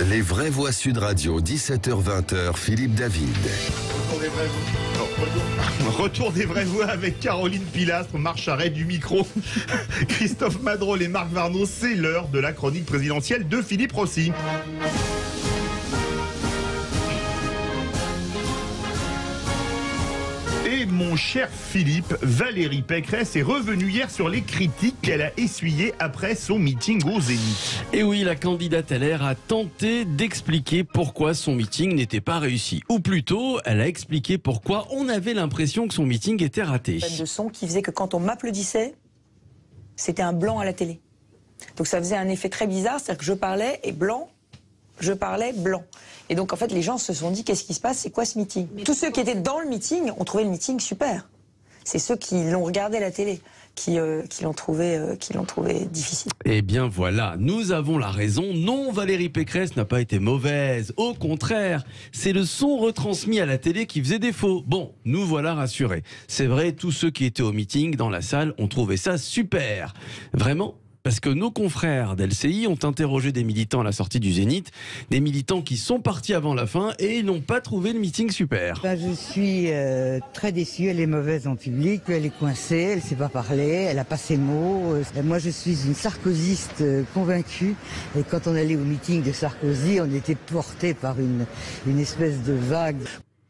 Les vraies voix Sud Radio, 17h-20h, Philippe David. Retour des vraies voix avec Caroline Pilastre, Marc Charret du micro, Christophe Madrol et Marc Varnaud. C'est l'heure de la chronique présidentielle de Philippe Rossi. Et mon cher Philippe, Valérie Pécresse est revenue hier sur les critiques qu'elle a essuyées après son meeting au Zénith. Et oui, la candidate LR a tenté d'expliquer pourquoi son meeting n'était pas réussi. Ou plutôt, elle a expliqué pourquoi on avait l'impression que son meeting était raté. De son qui faisait que quand on m'applaudissait, c'était un blanc à la télé. Donc ça faisait un effet très bizarre, c'est-à-dire que je parlais et blanc, je parlais blanc. Et donc en fait les gens se sont dit qu'est-ce qui se passe, c'est quoi ce meeting? Tous ceux qui étaient dans le meeting ont trouvé le meeting super. C'est ceux qui l'ont regardé à la télé qui l'ont trouvé difficile. Eh bien voilà, nous avons la raison. Non, Valérie Pécresse n'a pas été mauvaise. Au contraire, c'est le son retransmis à la télé qui faisait défaut. Bon, nous voilà rassurés. C'est vrai, tous ceux qui étaient au meeting dans la salle ont trouvé ça super. Vraiment ? Parce que nos confrères d'LCI ont interrogé des militants à la sortie du Zénith, des militants qui sont partis avant la fin et ils n'ont pas trouvé le meeting super. Je suis très déçue, elle est mauvaise en public, elle est coincée, elle ne sait pas parler, elle n'a pas ses mots. Moi je suis une sarkozyste convaincue et quand on allait au meeting de Sarkozy, on était porté par une espèce de vague.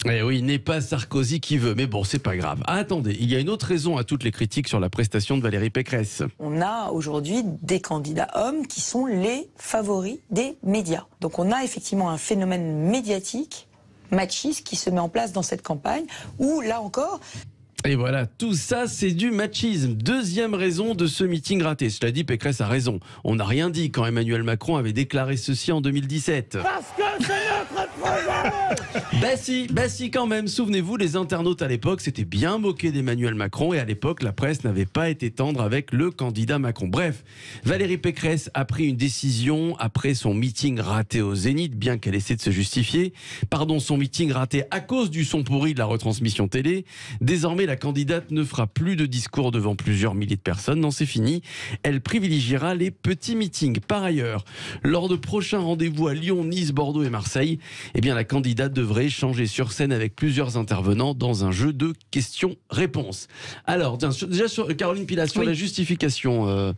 Eh oui, n'est pas Sarkozy qui veut, mais bon, c'est pas grave. Ah, attendez, il y a une autre raison à toutes les critiques sur la prestation de Valérie Pécresse. On a aujourd'hui des candidats hommes qui sont les favoris des médias. Donc on a effectivement un phénomène médiatique, machiste, qui se met en place dans cette campagne, où là encore... Et voilà, tout ça, c'est du machisme. Deuxième raison de ce meeting raté. Cela dit, Pécresse a raison. On n'a rien dit quand Emmanuel Macron avait déclaré ceci en 2017. Parce que c'est notre projet. Bah si, quand même. Souvenez-vous, les internautes à l'époque s'étaient bien moqués d'Emmanuel Macron et à l'époque, la presse n'avait pas été tendre avec le candidat Macron. Bref, Valérie Pécresse a pris une décision après son meeting raté au Zénith, bien qu'elle essaie de se justifier. Pardon, son meeting raté à cause du son pourri de la retransmission télé. Désormais, la candidate ne fera plus de discours devant plusieurs milliers de personnes. Non, c'est fini. Elle privilégiera les petits meetings. Par ailleurs, lors de prochains rendez-vous à Lyon, Nice, Bordeaux et Marseille, eh bien, la candidate devrait échanger sur scène avec plusieurs intervenants dans un jeu de questions-réponses. Alors, déjà sur Caroline Pilastre, sur la justification.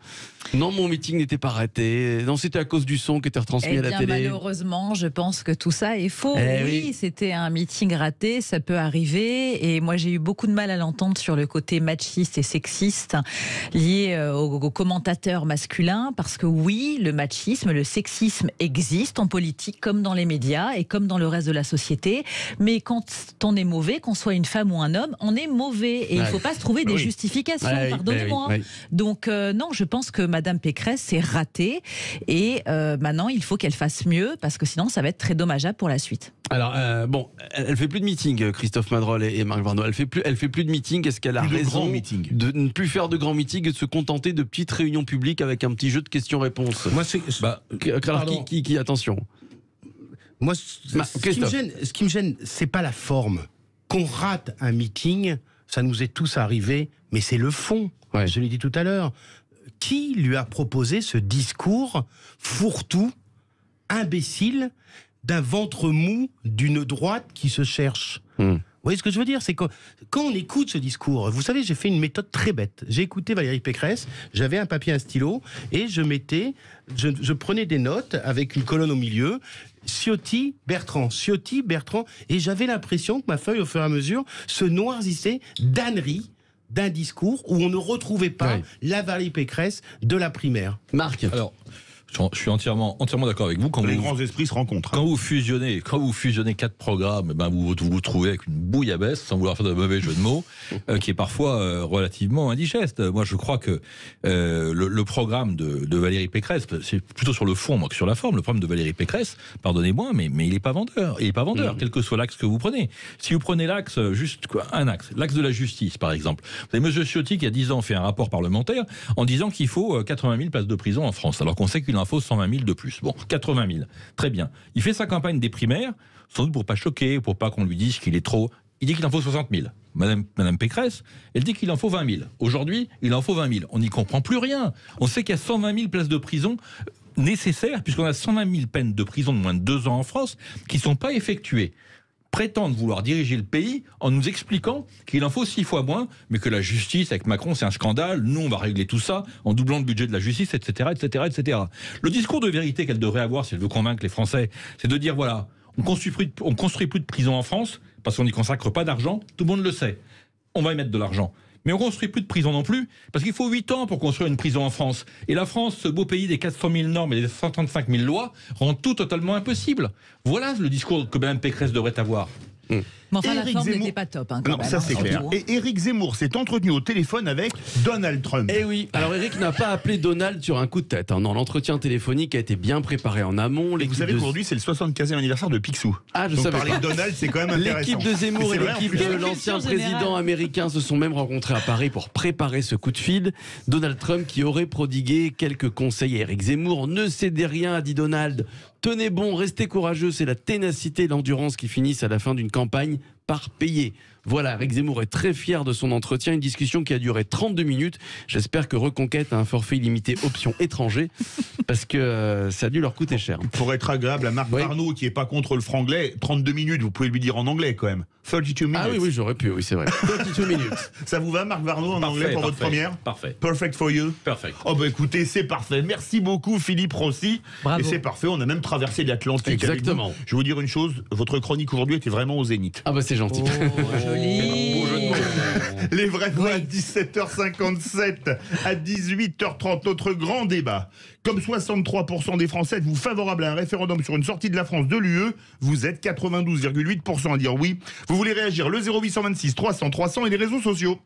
Non, mon meeting n'était pas raté. Non, c'était à cause du son qui était retransmis à la télé. Malheureusement, je pense que tout ça est faux. Oui, c'était un meeting raté, ça peut arriver. Et moi, j'ai eu beaucoup de mal à l'entendre sur le côté machiste et sexiste lié aux commentateurs masculins. Parce que oui, le machisme, le sexisme existe en politique comme dans les médias et comme dans le reste de la société. Mais quand on est mauvais, qu'on soit une femme ou un homme, on est mauvais. Et il ne faut pas se trouver des justifications, pardonnez-moi. Donc non, je pense que Madame Pécresse s'est ratée. Et maintenant, il faut qu'elle fasse mieux parce que sinon, ça va être très dommageable pour la suite. Alors, bon, elle fait plus de meeting, Christophe Madrol et Marc Varnaud. Elle fait plus de meeting. Est-ce qu'elle a raison de ne plus faire de grands meetings et de se contenter de petites réunions publiques avec un petit jeu de questions-réponses? Moi, alors, attention. Moi, ce qui me gêne, c'est pas la forme. Qu'on rate un meeting, ça nous est tous arrivé, mais c'est le fond. Ouais. Je l'ai dit tout à l'heure. Qui lui a proposé ce discours fourre-tout, imbécile, d'un ventre mou, d'une droite qui se cherche? Vous voyez ce que je veux dire? C'est que quand on écoute ce discours, vous savez, j'ai fait une méthode très bête. J'ai écouté Valérie Pécresse, j'avais un papier, un stylo, et je prenais des notes avec une colonne au milieu, Ciotti, Bertrand, et j'avais l'impression que ma feuille, au fur et à mesure, se noircissait d'âneries d'un discours où on ne retrouvait pas la Valérie Pécresse de la primaire. Marc. Alors, je suis entièrement d'accord avec vous. Les grands esprits se rencontrent. Quand vous fusionnez 4 programmes, vous vous trouvez avec une bouillabaisse, sans vouloir faire de mauvais jeu de mots, qui est parfois relativement indigeste. Moi, je crois que le programme de Valérie Pécresse, c'est plutôt sur le fond que sur la forme. Le programme de Valérie Pécresse, pardonnez-moi, mais il n'est pas vendeur. Il n'est pas vendeur, quel que soit l'axe que vous prenez. Si vous prenez l'axe, l'axe de la justice, par exemple. Vous avez M. Ciotti qui, il y a 10 ans, fait un rapport parlementaire en disant qu'il faut 80 000 places de prison en France, alors qu'on sait qu'il en faut 120 000 de plus. Bon, 80 000. Très bien. Il fait sa campagne des primaires, sans doute pour pas choquer, pour pas qu'on lui dise qu'il est trop. Il dit qu'il en faut 60 000. Madame Pécresse, elle dit qu'il en faut 20 000. Aujourd'hui, il en faut 20 000. On n'y comprend plus rien. On sait qu'il y a 120 000 places de prison nécessaires, puisqu'on a 120 000 peines de prison de moins de 2 ans en France qui ne sont pas effectuées. Prétendent vouloir diriger le pays en nous expliquant qu'il en faut 6 fois moins, mais que la justice, avec Macron, c'est un scandale. Nous, on va régler tout ça en doublant le budget de la justice, etc., etc., etc. Le discours de vérité qu'elle devrait avoir, si elle veut convaincre les Français, c'est de dire, voilà, on construit plus de prisons en France, parce qu'on n'y consacre pas d'argent, tout le monde le sait. On va y mettre de l'argent. Mais on ne construit plus de prison non plus, parce qu'il faut 8 ans pour construire une prison en France. Et la France, ce beau pays des 400 000 normes et des 135 000 lois, rend tout totalement impossible. Voilà le discours que Mme Pécresse devrait avoir. Mais enfin, Éric la forme Zemmour... n'était pas top. Non, ça c'est clair. Et Éric Zemmour s'est entretenu au téléphone avec Donald Trump. Eh oui, alors Éric n'a pas appelé Donald sur un coup de tête. Non, l'entretien téléphonique a été bien préparé en amont. Vous savez qu'aujourd'hui c'est le 75e anniversaire de Picsou. Ah, je Donc savais parler pas. de Donald, c'est quand même intéressant. L'équipe de Zemmour et vrai, l'équipe en plus. de l'ancien président américain se sont même rencontrés à Paris pour préparer ce coup de fil. Donald Trump qui aurait prodigué quelques conseils à Éric Zemmour. Ne cédez rien, a dit Donald. Tenez bon, restez courageux, c'est la ténacité et l'endurance qui finissent à la fin d'une campagne par payer. Voilà, Éric Zemmour est très fier de son entretien, une discussion qui a duré 32 minutes. J'espère que Reconquête a un forfait illimité option étranger, parce que ça a dû leur coûter cher. Pour être agréable à Marc Varnaud, qui n'est pas contre le franglais, 32 minutes, vous pouvez lui dire en anglais quand même. 32 minutes. Ah oui, j'aurais pu, oui, c'est vrai. 32 minutes. Ça vous va, Marc Varnaud, en anglais pour votre première? Parfait. Perfect for you? Perfect. Oh bah écoutez, c'est parfait. Merci beaucoup Philippe Rossi. Bravo. Et c'est parfait, on a même traversé l'Atlantique. Exactement. Avec vous. Je vais vous dire une chose, votre chronique aujourd'hui était vraiment au zénith. Ah bah c'est gentil. Joli. Beau jeu de mots. Les vrais voix à 17h57, à 18h30, notre grand débat. Comme 63% des Français êtes-vous favorables à un référendum sur une sortie de la France de l'UE, vous êtes 92,8% à dire oui. Vous voulez réagir, le 0826 300 300 et les réseaux sociaux.